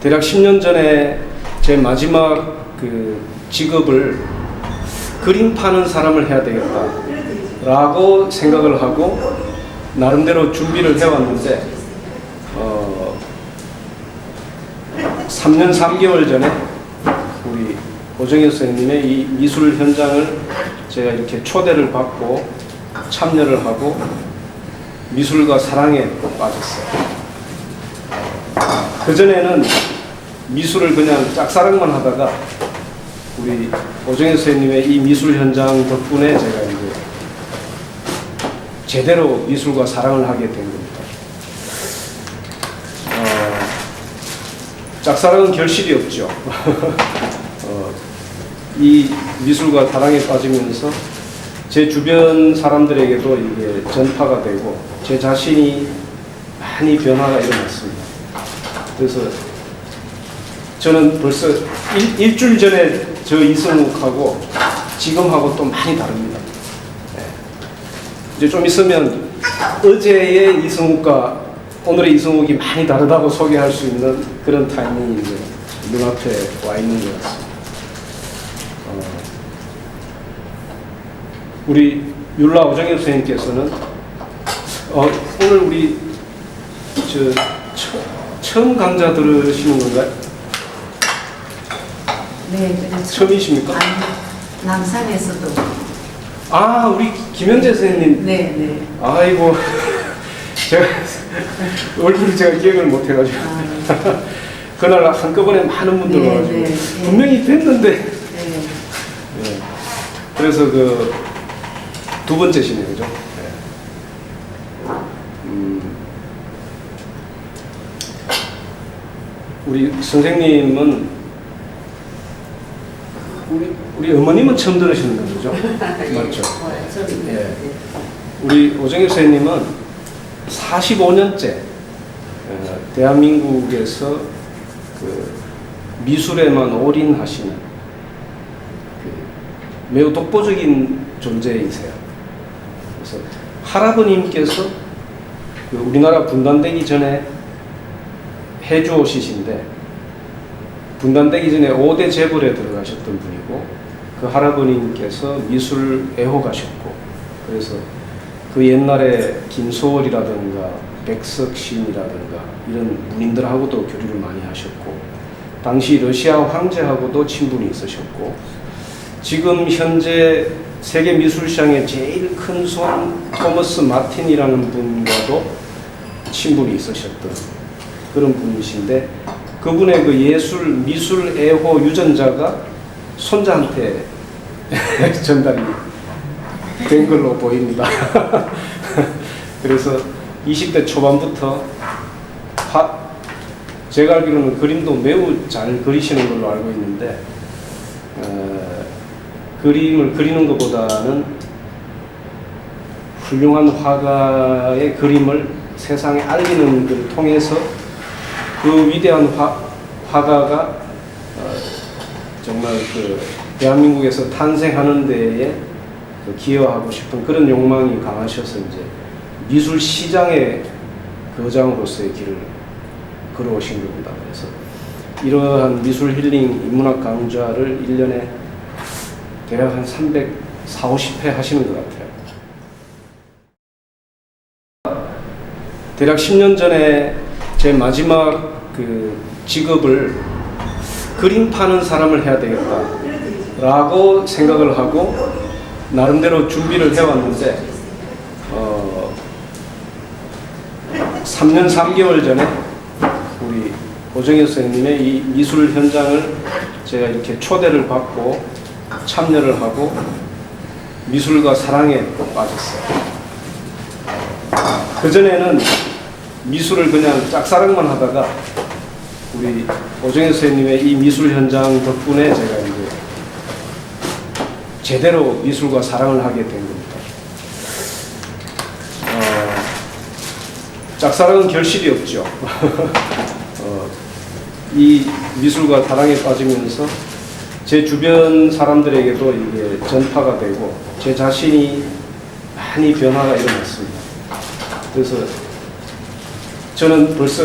대략 10년 전에 제 마지막 그 직업을 그림 파는 사람을 해야 되겠다라고 생각을 하고 나름대로 준비를 해왔는데 3년 3개월 전에 우리 오정현 선생님의 이 미술 현장을 제가 이렇게 초대를 받고 참여를 하고 미술과 사랑에 빠졌어요. 그전에는 미술을 그냥 짝사랑만 하다가 우리 오정현 선생님의 이 미술 현장 덕분에 제가 이제 제대로 미술과 사랑을 하게 된 겁니다. 짝사랑은 결실이 없죠. 이 미술과 사랑에 빠지면서 제 주변 사람들에게도 이게 전파가 되고 제 자신이 많이 변화가 일어났습니다. 그래서 저는 벌써 일주일 전에 저 이승욱하고 지금하고 또 많이 다릅니다. 이제 좀 있으면 어제의 이승욱과 오늘의 이승욱이 많이 다르다고 소개할 수 있는 그런 타이밍이 이제 눈앞에 와 있는 것 같습니다. 우리 율라 오정현 선생님께서는 오늘 우리 처음 강좌 들으시는 건가요? 네, 그렇죠. 처음이십니까? 아니, 남산에서도. 우리 김현재 선생님. 네, 네. 아이고, 제가 얼굴을 제가 기억을 못 해가지고 그날 한꺼번에 많은 분들 네, 와가지고 네, 분명히 뵀는데. 네. 네. 그래서 그 두 번째시네요, 그죠? 네. 우리 선생님은 우리 어머님은 처음 들으시는 거죠? 맞죠? 예. 우리 오정현 선생님은 45년째 대한민국에서 그 미술에만 올인하시는 매우 독보적인 존재이세요. 그래서 할아버님께서 우리나라 분단되기 전에 해주 오시신데 분단되기 전에 5대 재벌에 들어가셨던 분이고 그 할아버님께서 미술 애호가셨고 그래서 그 옛날에 김소월이라든가 백석신이라든가 이런 문인들하고도 교류를 많이 하셨고 당시 러시아 황제하고도 친분이 있으셨고 지금 현재 세계 미술시장의 제일 큰 손 토머스 마틴이라는 분과도 친분이 있으셨던 그런 분이신데 그분의 그 미술 애호 유전자가 손자한테 전달이 된 걸로 보입니다. 그래서 20대 초반부터 제가 알기로는 그림도 매우 잘 그리시는 걸로 알고 있는데 그림을 그리는 것보다는 훌륭한 화가의 그림을 세상에 알리는 것을 통해서 그 위대한 화가가 정말 그 대한민국에서 탄생하는 데에 기여하고 싶은 그런 욕망이 강하셔서 이제 미술 시장의 거장으로서의 길을 걸어오신 겁니다. 그래서 이러한 미술 힐링 인문학 강좌를 1년에 대략 한 340-50회 하시는 것 같아요. 대략 10년 전에 제 마지막 그 직업을 그림 파는 사람을 해야 되겠다라고 생각을 하고 나름대로 준비를 해왔는데 3년 3개월 전에 우리 오정현 선생님의 이 미술 현장을 제가 이렇게 초대를 받고 참여를 하고 미술과 사랑에 빠졌어요. 그전에는 미술을 그냥 짝사랑만 하다가 우리 오정현 선생님의 이 미술 현장 덕분에 제가 이제 제대로 미술과 사랑을 하게 된 겁니다. 짝사랑은 결실이 없죠. 이 미술과 사랑에 빠지면서 제 주변 사람들에게도 이게 전파가 되고 제 자신이 많이 변화가 일어났습니다. 그래서 저는 벌써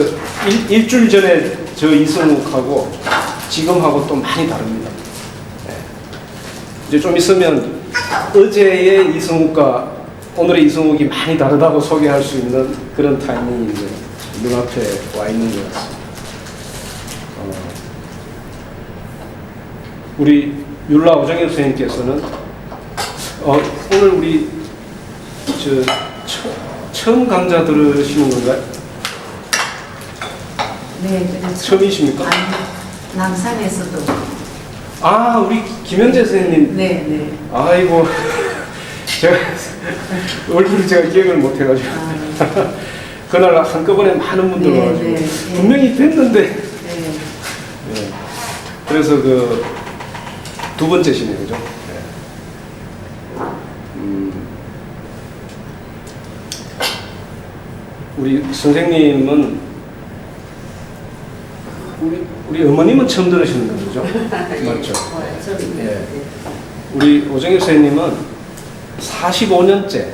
일주일 전에 저 이승욱하고 지금하고 또 많이 다릅니다. 예. 이제 좀 있으면 어제의 이승욱과 오늘의 이승욱이 많이 다르다고 소개할 수 있는 그런 타이밍이 이제 눈앞에 와 있는 것 같습니다. 우리 율라 오정엽 선생님께서는 오늘 우리 처음 강좌 들으시는 건가요? 네, 그렇죠. 처음이십니까? 아니, 남산에서도. 아, 우리 김현재 선생님. 네, 네. 아이고, 제가 얼굴을 제가 기억을 못 해가지고 아, 그날 한꺼번에 많은 분들 네, 와가지고 네, 네. 분명히 뵀는데 네. 네. 그래서 그 두 번째시네요, 그죠? 네. 우리 선생님은 우리 어머님은 처음 들으시는 거죠? 맞죠? 예. 우리 오정엽 선생님은 45년째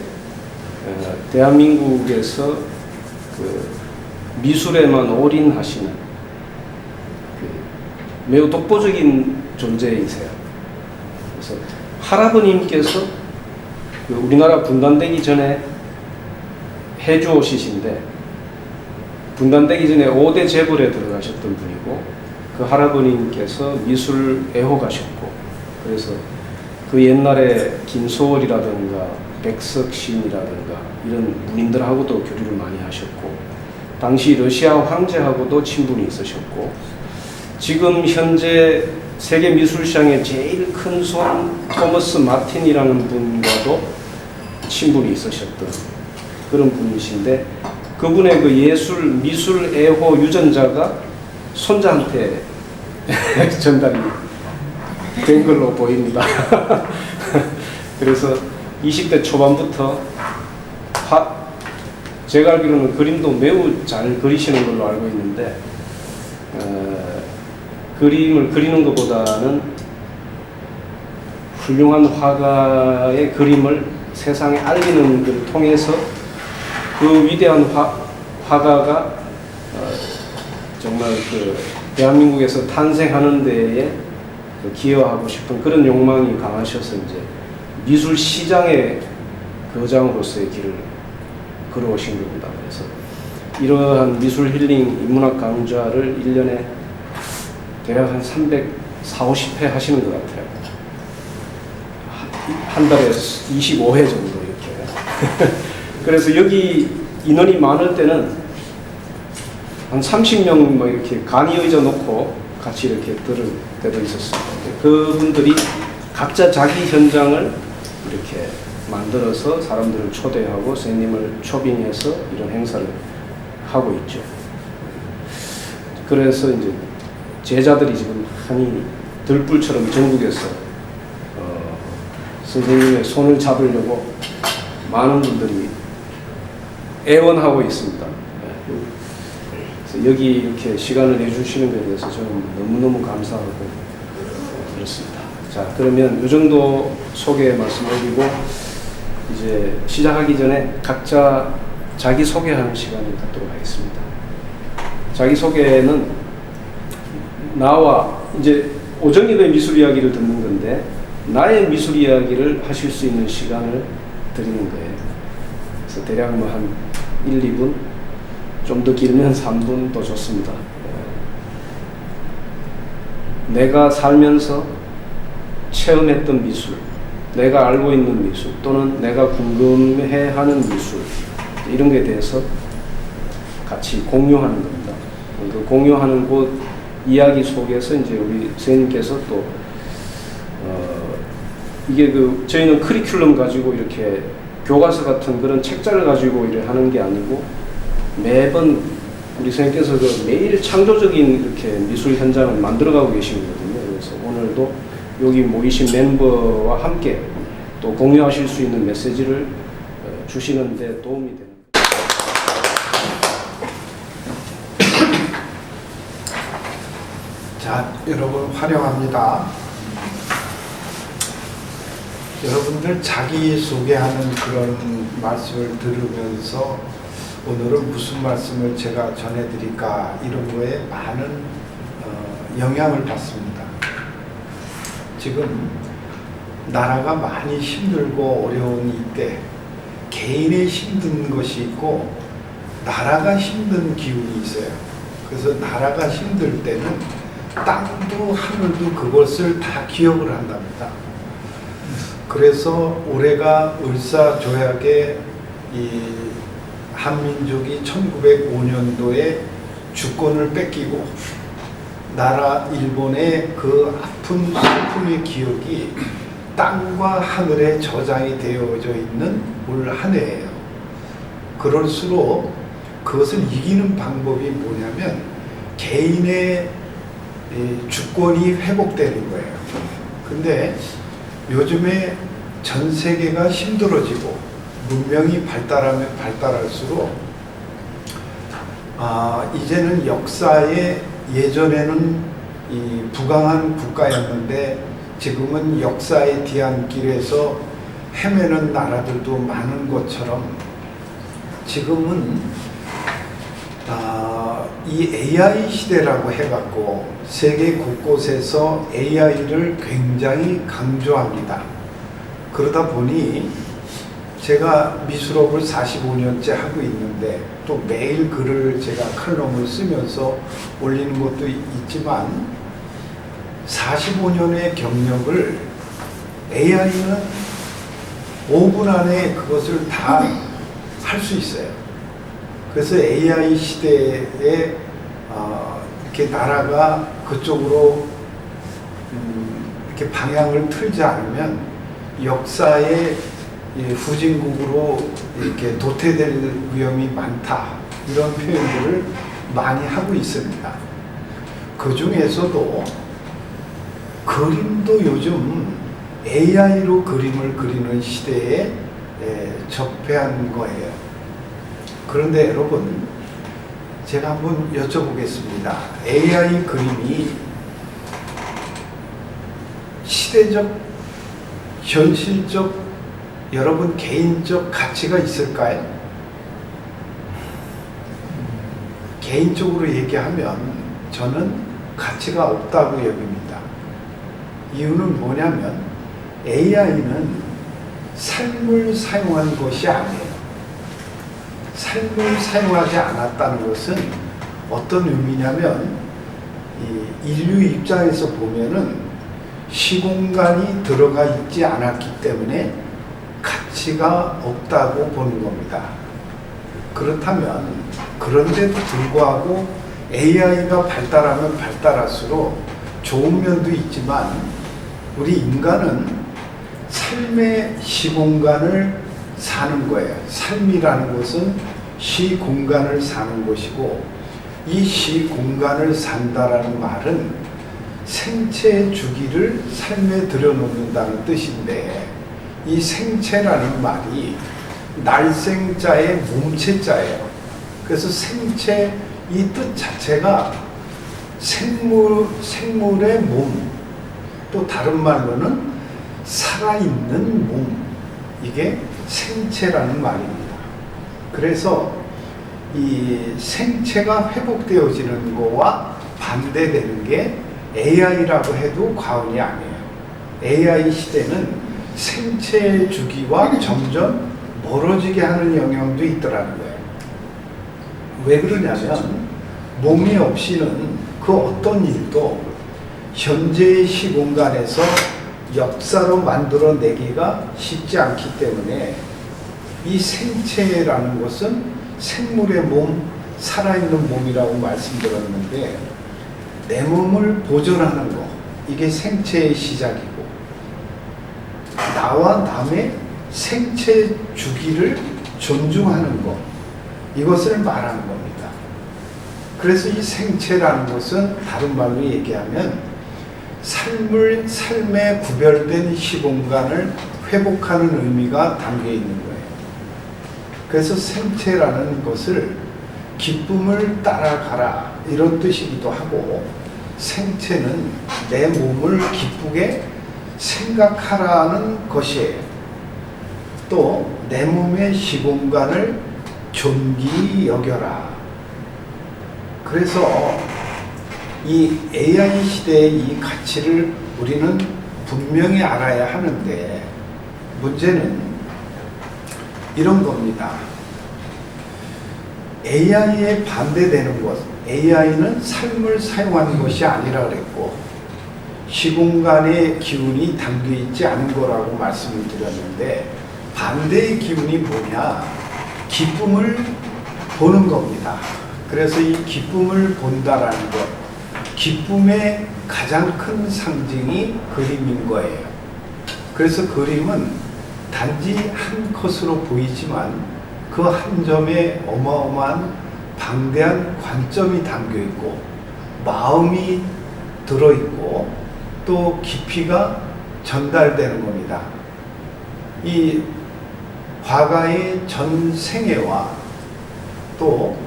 대한민국에서 그 미술에만 올인하시는 그 매우 독보적인 존재이세요. 그래서 할아버님께서 그 우리나라 분단되기 전에 해주 오시신데 분단되기 전에 5대 재벌에 들어가셨던 분이고 그 할아버님께서 미술 애호가셨고 그래서 그 옛날에 김소월이라든가 백석신이라든가 이런 문인들하고도 교류를 많이 하셨고 당시 러시아 황제하고도 친분이 있으셨고 지금 현재 세계 미술시장의 제일 큰 손 토머스 마틴이라는 분과도 친분이 있으셨던 그런 분이신데 그분의 그 미술 애호 유전자가 손자한테 전달이 된 걸로 보입니다. 그래서 20대 초반부터 제가 알기로는 그림도 매우 잘 그리시는 걸로 알고 있는데 그림을 그리는 것보다는 훌륭한 화가의 그림을 세상에 알리는 것을 통해서 그 위대한 화가가 정말 그 대한민국에서 탄생하는 데에 기여하고 싶은 그런 욕망이 강하셔서 이제 미술 시장의 거장으로서의 길을 걸어오신 겁니다. 그래서 이러한 미술 힐링 인문학 강좌를 1년에 대략 한 340, 50회 하시는 것 같아요. 한 달에 25회 정도 이렇게. 그래서 여기 인원이 많을 때는 한 30명 뭐 이렇게 간이 의자 놓고 같이 이렇게 들을 때도 있었습니다. 그분들이 각자 자기 현장을 이렇게 만들어서 사람들을 초대하고 선생님을 초빙해서 이런 행사를 하고 있죠. 그래서 이제 제자들이 지금 한이 들불처럼 전국에서 선생님의 손을 잡으려고 많은 분들이 애원하고 있습니다. 그래서 여기 이렇게 시간을 내주시는 것에 대해서 저는 너무너무 감사하고 그렇습니다. 자, 그러면 이 정도 소개 말씀드리고 이제 시작하기 전에 각자 자기 소개하는 시간을 갖도록 하겠습니다. 자기 소개는 나와 이제 오정엽의 미술 이야기를 듣는 건데 나의 미술 이야기를 하실 수 있는 시간을 드리는 거예요. 그래서 대략 뭐 한 1, 2분, 좀 더 길면 3분도 좋습니다. 내가 살면서 체험했던 미술, 내가 알고 있는 미술, 또는 내가 궁금해하는 미술 이런 것에 대해서 같이 공유하는 겁니다. 그 공유하는 곳 이야기 속에서 이제 우리 선생님께서 또 이게 그 저희는 커리큘럼 가지고 이렇게 교과서 같은 그런 책자를 가지고 이렇게 하는 게 아니고 매번 우리 선생님께서 그 매일 창조적인 이렇게 미술 현장을 만들어가고 계시거든요. 그래서 오늘도 여기 모이신 멤버와 함께 또 공유하실 수 있는 메시지를 주시는 데 도움이 되는 자, 여러분 환영합니다. 여러분들 자기소개하는 그런 말씀을 들으면서 오늘은 무슨 말씀을 제가 전해드릴까 이런 거에 많은 영향을 받습니다. 지금 나라가 많이 힘들고 어려운 이때 개인의 힘든 것이 있고 나라가 힘든 기운이 있어요. 그래서 나라가 힘들 때는 땅도 하늘도 그것을 다 기억을 한답니다. 그래서 올해가 을사조약의 이 한민족이 1905년도에 주권을 뺏기고 나라 일본의 그 아픈 슬픔의 기억이 땅과 하늘에 저장이 되어져 있는 올 한 해예요. 그럴수록 그것을 이기는 방법이 뭐냐면 개인의 주권이 회복되는 거예요. 근데 요즘에 전 세계가 힘들어지고 문명이 발달하면 발달할수록 이제는 역사에 예전에는 이 부강한 국가였는데 지금은 역사의 뒤안길에서 헤매는 나라들도 많은 것처럼 지금은 이 AI 시대라고 해갖고 세계 곳곳에서 AI를 굉장히 강조합니다. 그러다 보니 제가 미술업을 45년째 하고 있는데 또 매일 글을 제가 칼럼을 쓰면서 올리는 것도 있지만 45년의 경력을 AI는 5분 안에 그것을 다 할 수 있어요. 그래서 AI 시대에 이렇게 나라가 그쪽으로 이렇게 방향을 틀지 않으면 역사의 후진국으로 이렇게 도태될 위험이 많다. 이런 표현들을 많이 하고 있습니다. 그 중에서도 그림도 요즘 AI로 그림을 그리는 시대에 접해한 거예요. 그런데 여러분, 제가 한번 여쭤보겠습니다. AI 그림이 시대적, 현실적, 여러분 개인적 가치가 있을까요? 개인적으로 얘기하면 저는 가치가 없다고 여깁니다. 이유는 뭐냐면 AI는 삶을 사용한 것이 아니에요. 삶을 사용하지 않았다는 것은 어떤 의미냐면 인류 입장에서 보면은 시공간이 들어가 있지 않았기 때문에 가치가 없다고 보는 겁니다. 그렇다면 그런데도 불구하고 AI가 발달하면 발달할수록 좋은 면도 있지만 우리 인간은 삶의 시공간을 사는 거예요. 삶이라는 것은 시공간을 사는 것이고 이 시공간을 산다라는 말은 생체의 주기를 삶에 들여놓는다는 뜻인데 이 생체라는 말이 날생자의 몸체자예요. 그래서 생체 이 뜻 자체가 생물의 몸, 또 다른 말로는 살아있는 몸, 이게 생체라는 말입니다. 그래서 이 생체가 회복되어지는 거와 반대되는 게 AI라고 해도 과언이 아니에요. AI 시대는 생체의 주기와 점점 멀어지게 하는 영향도 있더라는 거예요. 왜 그러냐면 몸이 없이는 그 어떤 일도 현재의 시공간에서 역사로 만들어내기가 쉽지 않기 때문에 이 생체라는 것은 생물의 몸, 살아있는 몸이라고 말씀드렸는데 내 몸을 보존하는 거, 이게 생체의 시작이고 나와 남의 생체 주기를 존중하는 것, 이것을 말하는 겁니다. 그래서 이 생체라는 것은 다른 말로 얘기하면 삶에 구별된 시공간을 회복하는 의미가 담겨 있는 거예요. 그래서 생체라는 것을 기쁨을 따라가라 이런 뜻이기도 하고 생체는 내 몸을 기쁘게 생각하라는 것이에요. 또 내 몸의 시공간을 존귀히 여겨라. 그래서 이 AI 시대의 이 가치를 우리는 분명히 알아야 하는데, 문제는 이런 겁니다. AI에 반대되는 것, AI는 삶을 사용하는 것이 아니라 그랬고, 시공간의 기운이 담겨 있지 않은 거라고 말씀을 드렸는데, 반대의 기운이 뭐냐? 기쁨을 보는 겁니다. 그래서 이 기쁨을 본다라는 것, 기쁨의 가장 큰 상징이 그림인 거예요. 그래서 그림은 단지 한 컷으로 보이지만 그 한 점에 어마어마한 방대한 관점이 담겨 있고, 마음이 들어있고, 또 깊이가 전달되는 겁니다. 이 화가의 전 생애와 또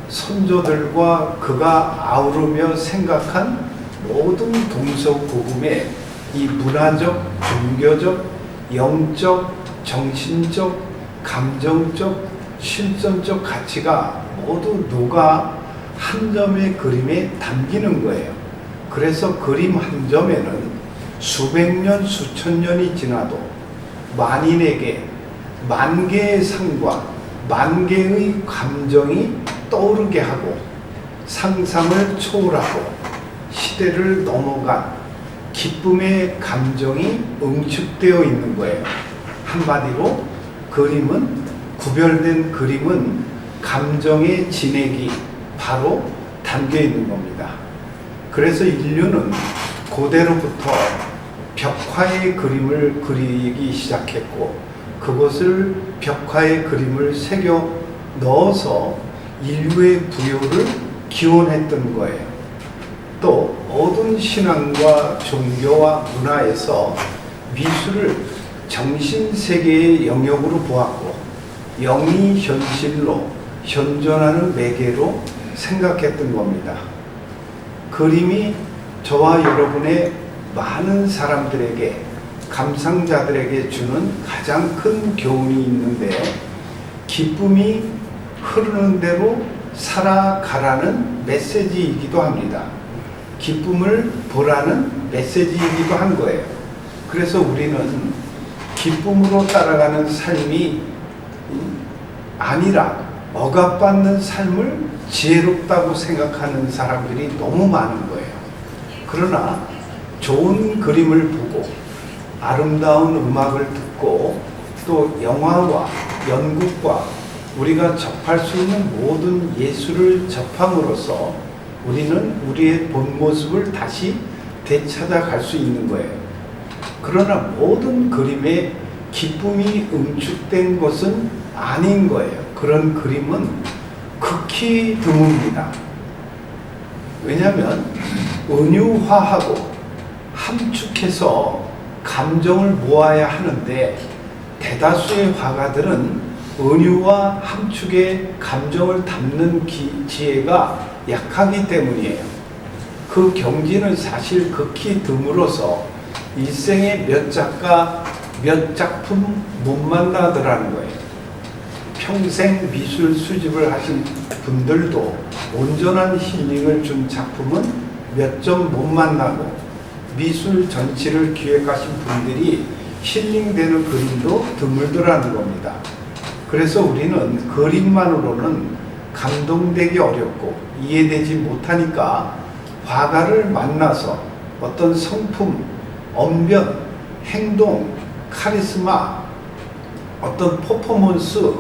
선조들과 그가 아우르며 생각한 모든 동서고금의 이 문화적, 종교적, 영적, 정신적, 감정적, 실존적 가치가 모두 녹아 한 점의 그림에 담기는 거예요. 그래서 그림 한 점에는 수백 년, 수천 년이 지나도 만인에게 만 개의 상과 만 개의 감정이 떠오르게 하고, 상상을 초월하고 시대를 넘어간 기쁨의 감정이 응축되어 있는 거예요. 한마디로 구별된 그림은 감정의 진액이 바로 담겨 있는 겁니다. 그래서 인류는 고대로부터 벽화의 그림을 그리기 시작했고, 그것을 벽화의 그림을 새겨 넣어서 인류의 부여를 기원했던 거예요. 또 모든 신앙과 종교와 문화에서 미술을 정신세계의 영역으로 보았고, 영이 현실로 현존하는 매개로 생각했던 겁니다. 그림이 저와 여러분의 많은 사람들에게, 감상자들에게 주는 가장 큰 교훈이 있는데, 기쁨이 흐르는 대로 살아가라는 메시지이기도 합니다. 기쁨을 보라는 메시지이기도 한 거예요. 그래서 우리는 기쁨으로 따라가는 삶이 아니라 억압받는 삶을 지혜롭다고 생각하는 사람들이 너무 많은 거예요. 그러나 좋은 그림을 보고 아름다운 음악을 듣고 또 영화와 연극과 우리가 접할 수 있는 모든 예술을 접함으로써 우리는 우리의 본 모습을 다시 되찾아갈 수 있는 거예요. 그러나 모든 그림에 기쁨이 응축된 것은 아닌 거예요. 그런 그림은 극히 드뭅니다. 왜냐하면 은유화하고 함축해서 감정을 모아야 하는데, 대다수의 화가들은 은유와 함축의 감정을 담는 지혜가 약하기 때문이에요. 그 경지는 사실 극히 드물어서 일생에 몇 작가, 몇 작품 못 만나더라는 거예요. 평생 미술 수집을 하신 분들도 온전한 힐링을 준 작품은 몇 점 못 만나고, 미술 전체를 기획하신 분들이 힐링되는 그림도 드물더라는 겁니다. 그래서 우리는 그림만으로는 감동되기 어렵고 이해되지 못하니까 화가를 만나서 어떤 성품, 언변, 행동, 카리스마, 어떤 퍼포먼스,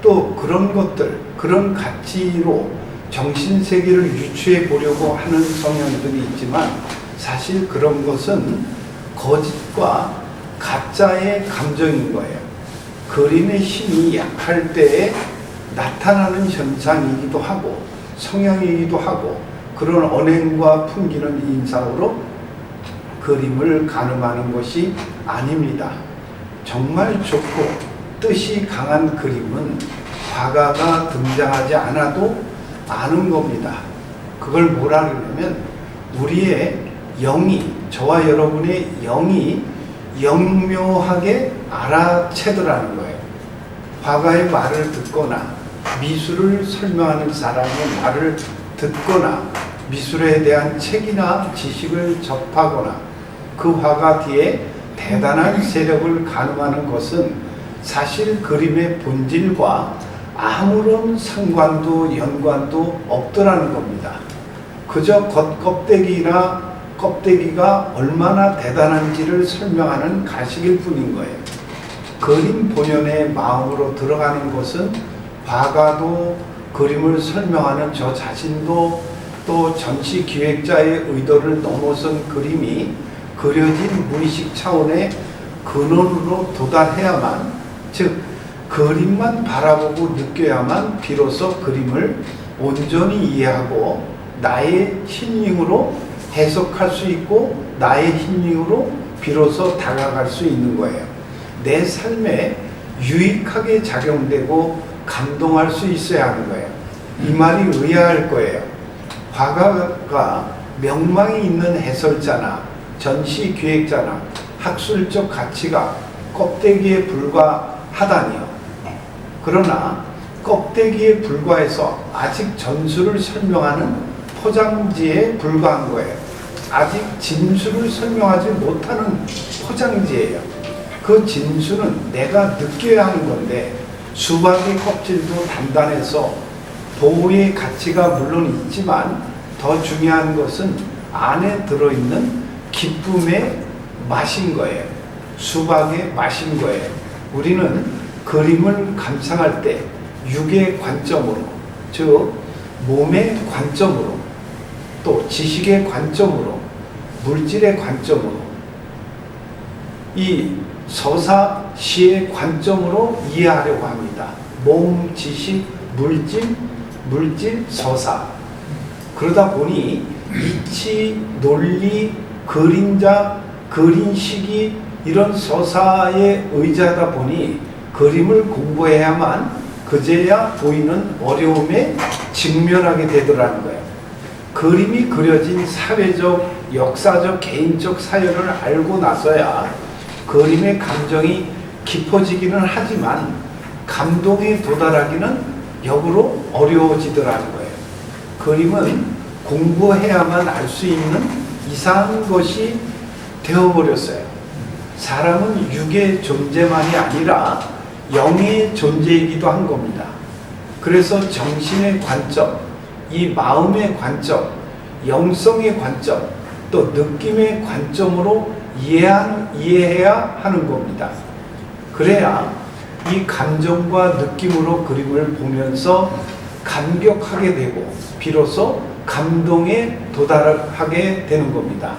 또 그런 것들, 그런 가치로 정신세계를 유추해 보려고 하는 성향들이 있지만, 사실 그런 것은 거짓과 가짜의 감정인 거예요. 그림의 힘이 약할 때에 나타나는 현상이기도 하고 성향이기도 하고, 그런 언행과 풍기는 인상으로 그림을 가늠하는 것이 아닙니다. 정말 좋고 뜻이 강한 그림은 화가가 등장하지 않아도 아는 겁니다. 그걸 뭐라 그러냐면, 우리의 영이, 저와 여러분의 영이 영묘하게 알아채더라는 거예요. 화가의 말을 듣거나 미술을 설명하는 사람의 말을 듣거나 미술에 대한 책이나 지식을 접하거나 그 화가 뒤에 대단한 세력을 가늠하는 것은 사실 그림의 본질과 아무런 상관도 연관도 없더라는 겁니다. 그저 겉껍데기가 얼마나 대단한지를 설명하는 가식일 뿐인 거예요. 그림 본연의 마음으로 들어가는 것은 화가도 그림을 설명하는 저 자신도 또 전시 기획자의 의도를 넘어선 그림이 그려진 무의식 차원의 근원으로 도달해야만, 즉 그림만 바라보고 느껴야만 비로소 그림을 온전히 이해하고 나의 힐링으로 해석할 수 있고 나의 힐링으로 비로소 다가갈 수 있는 거예요. 내 삶에 유익하게 작용되고 감동할 수 있어야 하는 거예요. 이 말이 의아할 거예요. 화가가 명망이 있는 해설자나 전시 기획자나 학술적 가치가 껍데기에 불과하다니요. 그러나 껍데기에 불과해서 아직 전술을 설명하는 포장지에 불과한 거예요. 아직 진술을 설명하지 못하는 포장지예요. 그 진술은 내가 느껴야 하는 건데 수박의 껍질도 단단해서 보호의 가치가 물론 있지만 더 중요한 것은 안에 들어있는 기쁨의 맛인 거예요. 수박의 맛인 거예요. 우리는 그림을 감상할 때 육의 관점으로, 즉 몸의 관점으로, 또 지식의 관점으로, 물질의 관점으로, 이 서사, 시의 관점으로 이해하려고 합니다. 몸, 지식, 물질, 서사. 그러다 보니 이치, 논리, 그림자, 그림 시기 이런 서사에 의지하다 보니 그림을 공부해야만 그제야 보이는 어려움에 직면하게 되더라는 거예요. 그림이 그려진 사회적, 역사적, 개인적 사연을 알고 나서야 그림의 감정이 깊어지기는 하지만 감동에 도달하기는 역으로 어려워지더라는 거예요. 그림은 공부해야만 알 수 있는 이상한 것이 되어버렸어요. 사람은 육의 존재만이 아니라 영의 존재이기도 한 겁니다. 그래서 정신의 관점, 이 마음의 관점, 영성의 관점, 또 느낌의 관점으로 이해해야 하는 겁니다. 그래야 이 감정과 느낌으로 그림을 보면서 감격하게 되고 비로소 감동에 도달하게 되는 겁니다.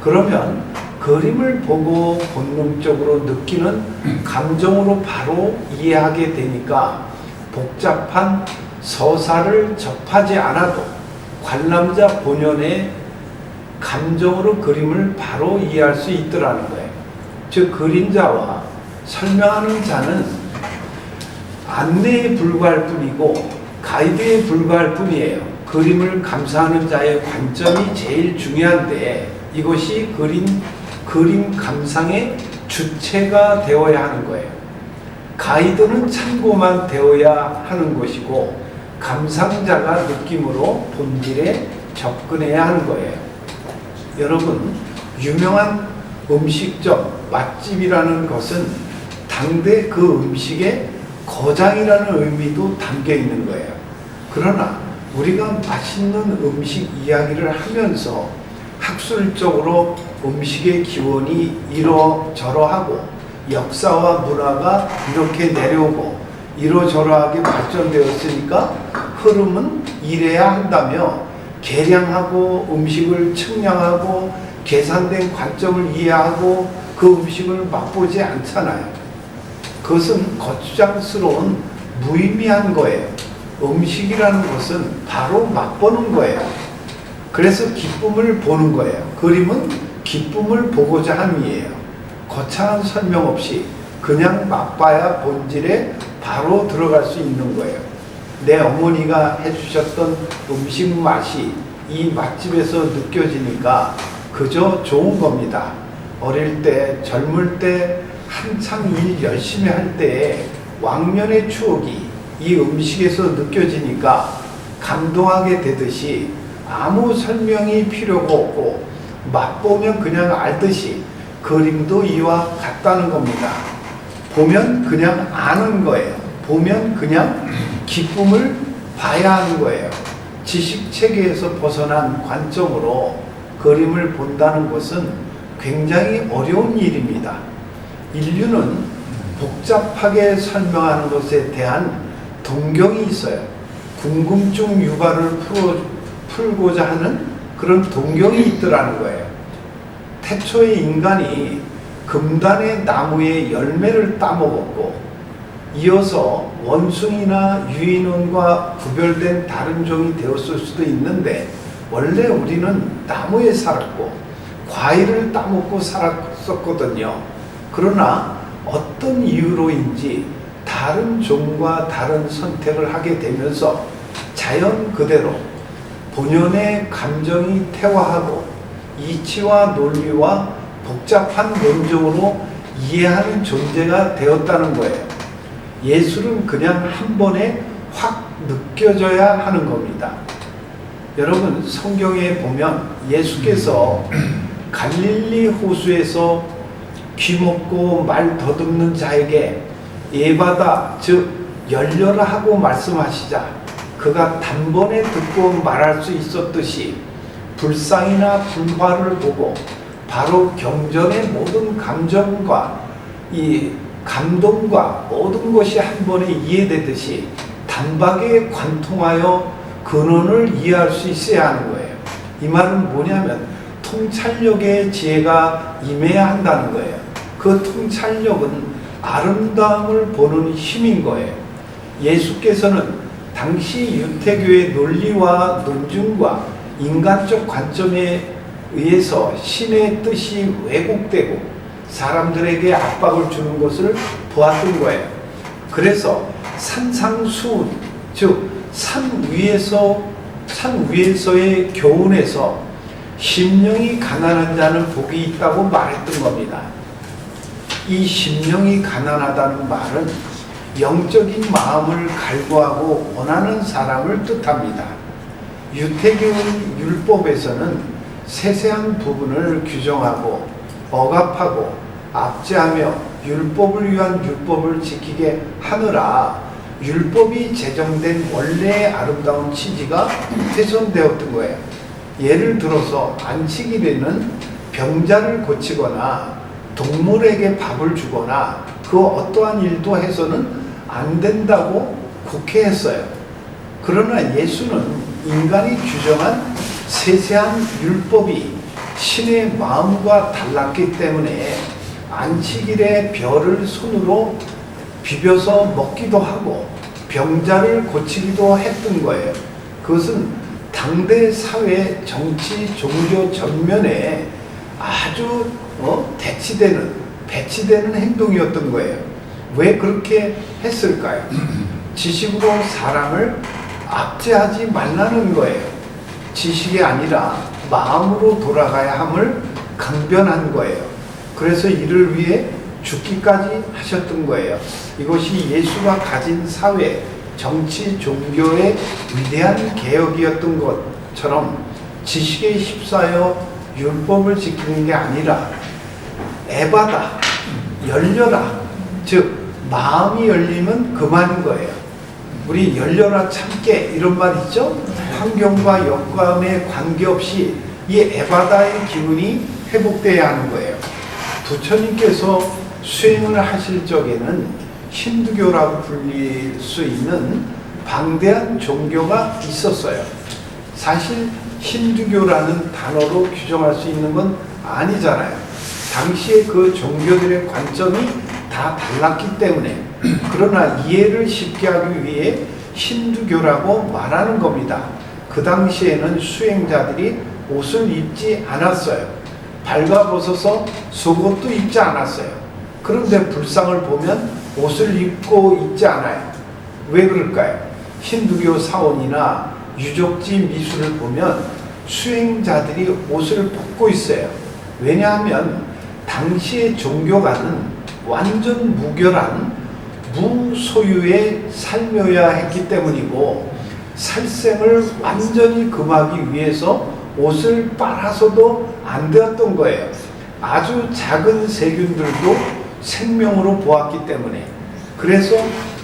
그러면 그림을 보고 본능적으로 느끼는 감정으로 바로 이해하게 되니까 복잡한 서사를 접하지 않아도 관람자 본연의 감정으로 그림을 바로 이해할 수 있더라는 거예요. 즉 그림자와 설명하는 자는 안내에 불과할 뿐이고 가이드에 불과할 뿐이에요. 그림을 감상하는 자의 관점이 제일 중요한데 이것이 그림 감상의 주체가 되어야 하는 거예요. 가이드는 참고만 되어야 하는 것이고 감상자가 느낌으로 본질에 접근해야 하는 거예요. 여러분, 유명한 음식점, 맛집이라는 것은 당대 그 음식에 거장이라는 의미도 담겨 있는 거예요. 그러나 우리가 맛있는 음식 이야기를 하면서 학술적으로 음식의 기원이 이러저러하고 역사와 문화가 이렇게 내려오고 이러저러하게 발전되었으니까 흐름은 이래야 한다며 계량하고 음식을 측량하고 계산된 관점을 이해하고 그 음식을 맛보지 않잖아요. 그것은 거추장스러운 무의미한 거예요. 음식이라는 것은 바로 맛보는 거예요. 그래서 기쁨을 보는 거예요. 그림은 기쁨을 보고자 함이에요. 거창한 설명 없이 그냥 맛봐야 본질에 바로 들어갈 수 있는 거예요. 내 어머니가 해주셨던 음식 맛이 이 맛집에서 느껴지니까 그저 좋은 겁니다. 어릴 때, 젊을 때, 한창 일 열심히 할 때의 왕년의 추억이 이 음식에서 느껴지니까 감동하게 되듯이 아무 설명이 필요가 없고 맛보면 그냥 알듯이 그림도 이와 같다는 겁니다. 보면 그냥 아는 거예요. 보면 그냥 기쁨을 봐야 하는 거예요. 지식 체계에서 벗어난 관점으로 그림을 본다는 것은 굉장히 어려운 일입니다. 인류는 복잡하게 설명하는 것에 대한 동경이 있어요. 궁금증 유발을 풀고자 하는 그런 동경이 있더라는 거예요. 태초의 인간이 금단의 나무의 열매를 따먹었고 이어서 원숭이나 유인원과 구별된 다른 종이 되었을 수도 있는데 원래 우리는 나무에 살았고 과일을 따먹고 살았었거든요. 그러나 어떤 이유로인지 다른 종과 다른 선택을 하게 되면서 자연 그대로 본연의 감정이 태화하고 이치와 논리와 복잡한 논증으로 이해하는 존재가 되었다는 거예요. 예술은 그냥 한 번에 확 느껴져야 하는 겁니다. 여러분, 성경에 보면 예수께서 갈릴리 호수에서 귀먹고 말 더듬는 자에게 예바다, 즉 열려라 하고 말씀하시자 그가 단번에 듣고 말할 수 있었듯이 불상이나 불화를 보고 바로 경전의 모든 감정과 이 감동과 모든 것이 한 번에 이해되듯이 단박에 관통하여 근원을 이해할 수 있어야 하는 거예요. 이 말은 뭐냐면 통찰력의 지혜가 임해야 한다는 거예요. 그 통찰력은 아름다움을 보는 힘인 거예요. 예수께서는 당시 유태교의 논리와 논증과 인간적 관점에 의해서 신의 뜻이 왜곡되고 사람들에게 압박을 주는 것을 보았던 거예요. 그래서 산상수훈, 즉 산 위에서의 교훈에서 심령이 가난한 자는 복이 있다고 말했던 겁니다. 이 심령이 가난하다는 말은 영적인 마음을 갈구하고 원하는 사람을 뜻합니다. 유태교의 율법에서는 세세한 부분을 규정하고 억압하고 압제하며 율법을 위한 율법을 지키게 하느라 율법이 제정된 원래의 아름다운 취지가 훼손되었던 거예요. 예를 들어서 안식일에는 병자를 고치거나 동물에게 밥을 주거나 그 어떠한 일도 해서는 안 된다고 국회했어요. 그러나 예수는 인간이 규정한 세세한 율법이 신의 마음과 달랐기 때문에 안식일에 벼를 손으로 비벼서 먹기도 하고 병자를 고치기도 했던 거예요. 그것은 당대 사회, 정치, 종교 전면에 아주 배치되는 행동이었던 거예요. 왜 그렇게 했을까요? 지식으로 사람을 압제하지 말라는 거예요. 지식이 아니라 마음으로 돌아가야 함을 강변한 거예요. 그래서 이를 위해 죽기까지 하셨던 거예요. 이것이 예수가 가진 사회, 정치, 종교의 위대한 개혁이었던 것처럼 지식에 휩싸여 율법을 지키는 게 아니라 에바다, 열려라, 즉 마음이 열리면 그만인 거예요. 우리 열려라 참깨 이런 말 있죠? 환경과 여건에 관계없이 이 에바다의 기운이 회복돼야 하는 거예요. 부처님께서 수행을 하실 적에는 힌두교라고 불릴 수 있는 방대한 종교가 있었어요. 사실 힌두교라는 단어로 규정할 수 있는 건 아니잖아요. 당시에 그 종교들의 관점이 다 달랐기 때문에. 그러나 이해를 쉽게 하기 위해 힌두교라고 말하는 겁니다. 그 당시에는 수행자들이 옷을 입지 않았어요. 발가벗어서 속옷도 입지 않았어요. 그런데 불상을 보면 옷을 입고 있지 않아요. 왜 그럴까요? 힌두교 사원이나 유적지 미술을 보면 수행자들이 옷을 벗고 있어요. 왜냐하면 당시의 종교가는 완전 무결한 무소유의 삶이어야 했기 때문이고, 살생을 완전히 금하기 위해서 옷을 빨아서도 안 되었던 거예요. 아주 작은 세균들도 생명으로 보았기 때문에. 그래서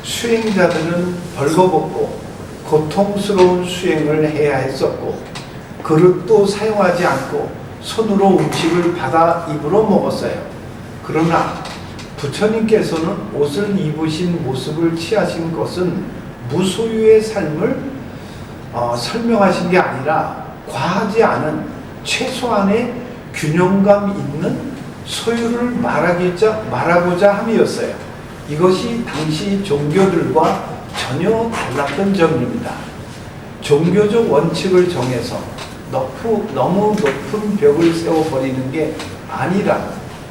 수행자들은 벌거벗고 고통스러운 수행을 해야 했었고, 그릇도 사용하지 않고 손으로 음식을 받아 입으로 먹었어요. 그러나 부처님께서는 옷을 입으신 모습을 취하신 것은 무소유의 삶을 설명하신 게 아니라 과하지 않은 최소한의 균형감 있는 소유를 말하고자 함이었어요. 이것이 당시 종교들과 전혀 달랐던 점입니다. 종교적 원칙을 정해서 너무 높은 벽을 세워버리는 게 아니라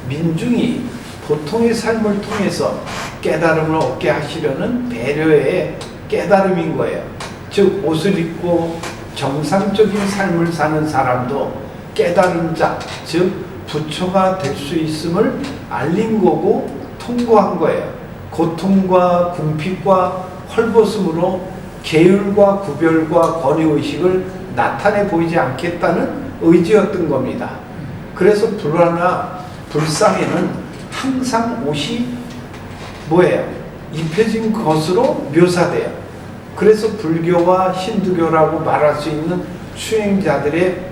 민중이 보통의 삶을 통해서 깨달음을 얻게 하시려는 배려의 깨달음인 거예요. 즉, 옷을 입고 정상적인 삶을 사는 사람도 깨달은 자, 즉 부처가 될 수 있음을 알린 거고 통고한 거예요. 고통과 궁핍과 헐벗음으로 계율과 구별과 권위의식을 나타내 보이지 않겠다는 의지였던 겁니다. 그래서 불화나 불상에는 항상 옷이 뭐예요? 입혀진 것으로 묘사돼요. 그래서 불교와 힌두교라고 말할 수 있는 수행자들의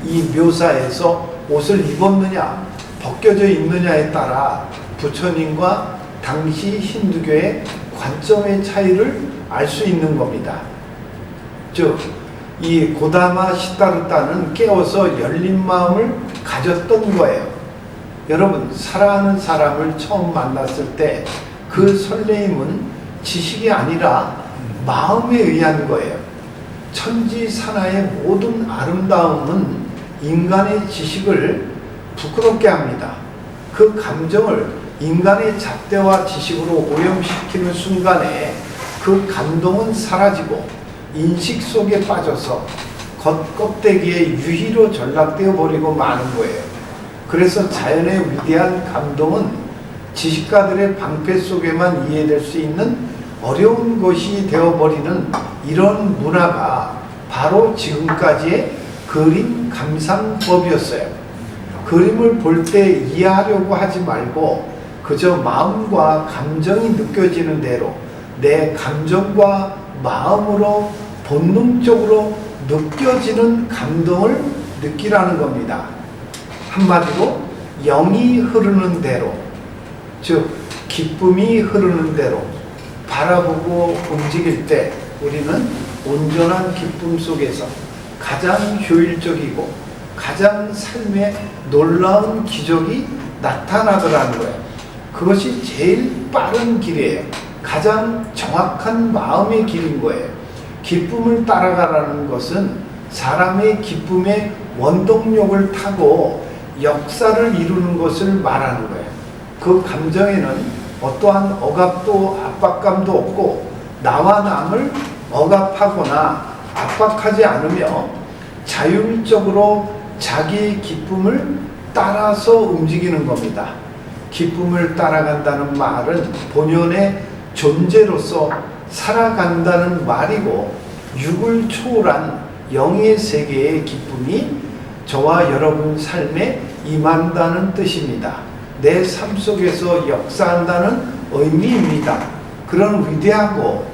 이 묘사에서 옷을 입었느냐 벗겨져 있느냐에 따라 부처님과 당시 힌두교의 관점의 차이를 알 수 있는 겁니다. 즉, 이 고다마 시다르타는 깨어서 열린 마음을 가졌던 거예요. 여러분, 사랑하는 사람을 처음 만났을 때 그 설레임은 지식이 아니라 마음에 의한 거예요. 천지사나의 모든 아름다움은 인간의 지식을 부끄럽게 합니다. 그 감정을 인간의 잣대와 지식으로 오염시키는 순간에 그 감동은 사라지고 인식 속에 빠져서 겉껍데기에 유희로 전락되어 버리고 마는 거예요. 그래서 자연의 위대한 감동은 지식가들의 방패 속에만 이해될 수 있는 어려운 것이 되어버리는 이런 문화가 바로 지금까지의 그림 감상법이었어요. 그림을 볼 때 이해하려고 하지 말고 그저 마음과 감정이 느껴지는 대로 내 감정과 마음으로 본능적으로 느껴지는 감동을 느끼라는 겁니다. 한마디로 영이 흐르는 대로, 즉 기쁨이 흐르는 대로 바라보고 움직일 때 우리는 온전한 기쁨 속에서 가장 효율적이고 가장 삶에 놀라운 기적이 나타나더라는 거예요. 그것이 제일 빠른 길이에요. 가장 정확한 마음의 길인 거예요. 기쁨을 따라가라는 것은 사람의 기쁨의 원동력을 타고 역사를 이루는 것을 말하는 거예요. 그 감정에는 어떠한 억압도 압박감도 없고 나와 남을 억압하거나 압박하지 않으며 자율적으로 자기의 기쁨을 따라서 움직이는 겁니다. 기쁨을 따라간다는 말은 본연의 존재로서 살아간다는 말이고 육을 초월한 영의 세계의 기쁨이 저와 여러분 삶에 임한다는 뜻입니다. 내 삶 속에서 역사한다는 의미입니다. 그런 위대하고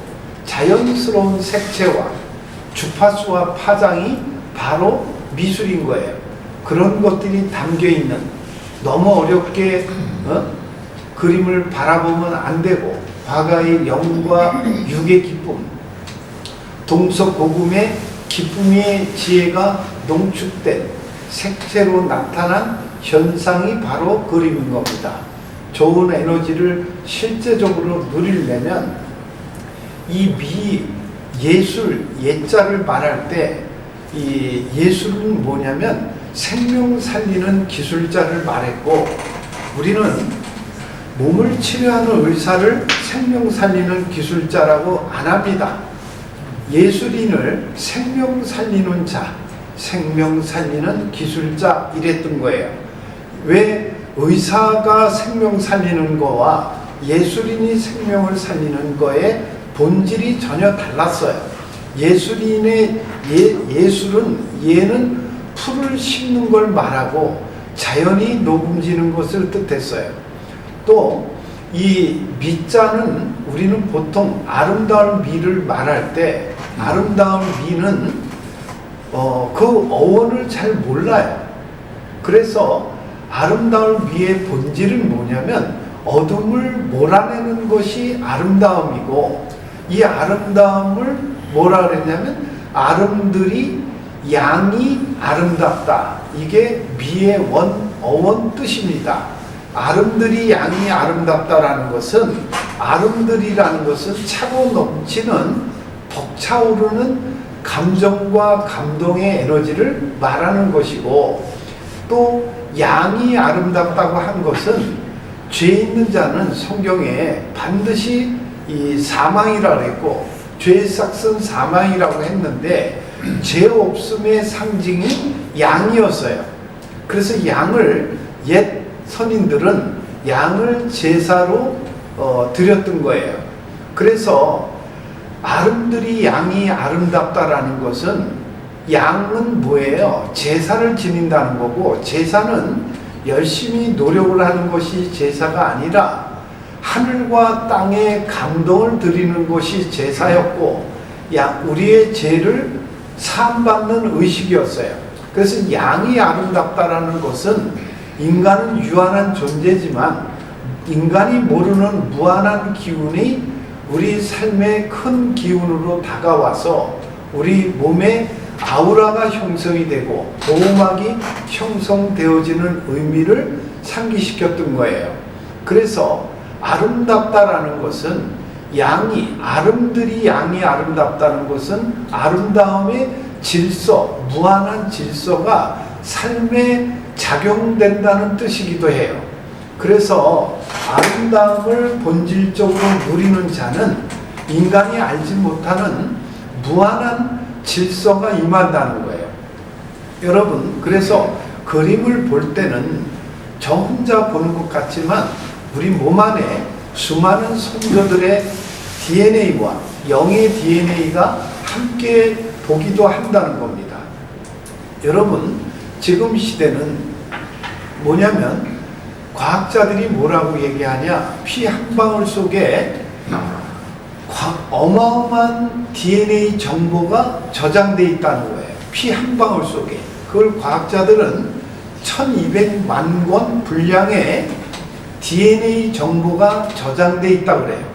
자연스러운 색채와 주파수와 파장이 바로 미술인 거예요. 그런 것들이 담겨있는, 너무 어렵게 그림을 바라보면 안 되고 화가의 영과 육의 기쁨, 동서고금의 기쁨의 지혜가 농축된 색채로 나타난 현상이 바로 그림인 겁니다. 좋은 에너지를 실제적으로 누리려면 이 예술, 예자를 말할 때 이 예술은 뭐냐면 생명 살리는 기술자를 말했고, 우리는 몸을 치료하는 의사를 생명 살리는 기술자라고 안 합니다. 예술인을 생명 살리는 자, 생명 살리는 기술자 이랬던 거예요. 왜 의사가 생명 살리는 거와 예술인이 생명을 살리는 거에 본질이 전혀 달랐어요. 예술인의 예술은 얘는 풀을 심는 걸 말하고 자연이 녹음지는 것을 뜻했어요. 또 이 미자는 우리는 보통 아름다운 미를 말할 때 아름다운 미는 그 어원을 잘 몰라요. 그래서 아름다운 미의 본질은 뭐냐면 어둠을 몰아내는 것이 아름다움이고, 이 아름다움을 뭐라 그랬냐면 아름드리 양이 아름답다. 이게 미의 어원 뜻입니다. 아름드리 양이 아름답다라는 것은, 아름드리라는 것은 차고 넘치는 벅차오르는 감정과 감동의 에너지를 말하는 것이고, 또 양이 아름답다고 한 것은 죄 있는 자는 성경에 반드시 이 사망이라고 했고, 죄의 삭은 사망이라고 했는데 죄 없음의 상징이 양이었어요. 그래서 양을 옛 선인들은 양을 제사로 드렸던 거예요. 그래서 아름드리 양이 아름답다라는 것은, 양은 뭐예요? 제사를 지닌다는 거고, 제사는 열심히 노력을 하는 것이 제사가 아니라 하늘과 땅에 감동을 드리는 것이 제사였고, 우리의 죄를 사함받는 의식이었어요. 그래서 양이 아름답다라는 것은, 인간은 유한한 존재지만 인간이 모르는 무한한 기운이 우리 삶의 큰 기운으로 다가와서 우리 몸에 아우라가 형성이 되고 보호막이 형성되어지는 의미를 상기시켰던 거예요. 그래서 아름답다라는 것은, 양이 아름드리 양이 아름답다는 것은 아름다움의 질서, 무한한 질서가 삶에 작용된다는 뜻이기도 해요. 그래서 아름다움을 본질적으로 누리는 자는 인간이 알지 못하는 무한한 질서가 임한다는 거예요. 여러분, 그래서 그림을 볼 때는 저 혼자 보는 것 같지만 우리 몸 안에 수많은 성도들의 DNA와 영의 DNA가 함께 보기도 한다는 겁니다. 여러분, 지금 시대는 뭐냐면 과학자들이 뭐라고 얘기하냐, 피 한 방울 속에 어마어마한 DNA 정보가 저장되어 있다는 거예요. 피 한 방울 속에. 그걸 과학자들은 1200만 권 분량의 DNA 정보가 저장되어 있다고 그래요.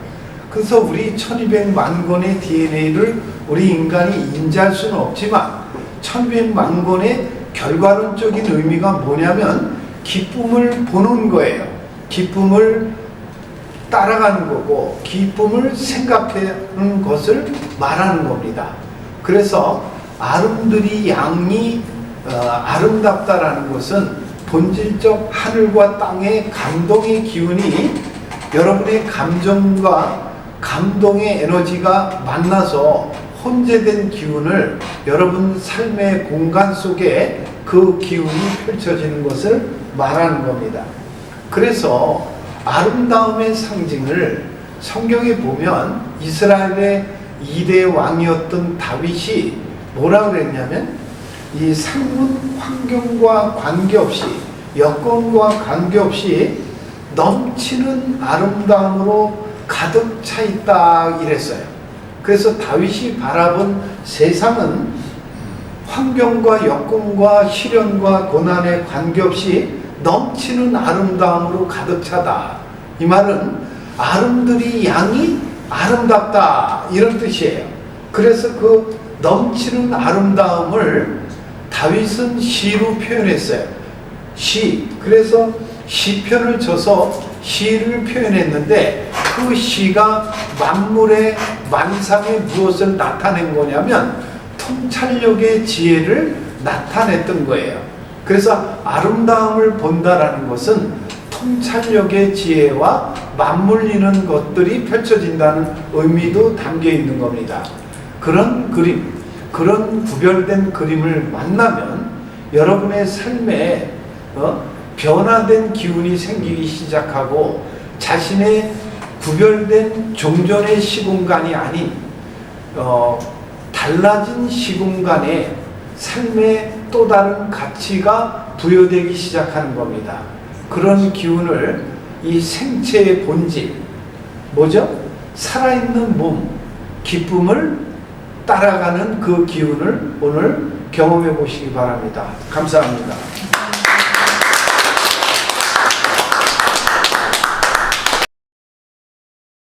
그래서 우리 1200만 권의 DNA를 우리 인간이 인지할 수는 없지만 1200만 권의 결과론적인 의미가 뭐냐면 기쁨을 보는 거예요. 기쁨을 따라가는 거고, 기쁨을 생각하는 것을 말하는 겁니다. 그래서 아름드리 양이 아름답다라는 것은 본질적 하늘과 땅의 감동의 기운이 여러분의 감정과 감동의 에너지가 만나서 혼재된 기운을 여러분 삶의 공간 속에 그 기운이 펼쳐지는 것을 말하는 겁니다. 그래서 아름다움의 상징을 성경에 보면 이스라엘의 2대 왕이었던 다윗이 뭐라고 그랬냐면, 이 삶은 환경과 관계없이, 여건과 관계없이 넘치는 아름다움으로 가득 차 있다 이랬어요. 그래서 다윗이 바라본 세상은 환경과 여건과 시련과 고난에 관계없이 넘치는 아름다움으로 가득 차다. 이 말은 아름드리 양이 아름답다 이런 뜻이에요. 그래서 그 넘치는 아름다움을 다윗은 시로 표현했어요. 시. 그래서 시편을 쳐서 시를 표현했는데, 그 시가 만물의 만상에 무엇을 나타낸 거냐면 통찰력의 지혜를 나타냈던 거예요. 그래서 아름다움을 본다라는 것은 통찰력의 지혜와 맞물리는 것들이 펼쳐진다는 의미도 담겨 있는 겁니다. 그런 그림, 그런 구별된 그림을 만나면 여러분의 삶에 변화된 기운이 생기기 시작하고 자신의 구별된 종전의 시공간이 아닌 달라진 시공간에 삶의 또 다른 가치가 부여되기 시작하는 겁니다. 그런 기운을 이 생체의 본질, 뭐죠? 살아있는 몸, 기쁨을 따라가는 그 기운을 오늘 경험해 보시기 바랍니다. 감사합니다.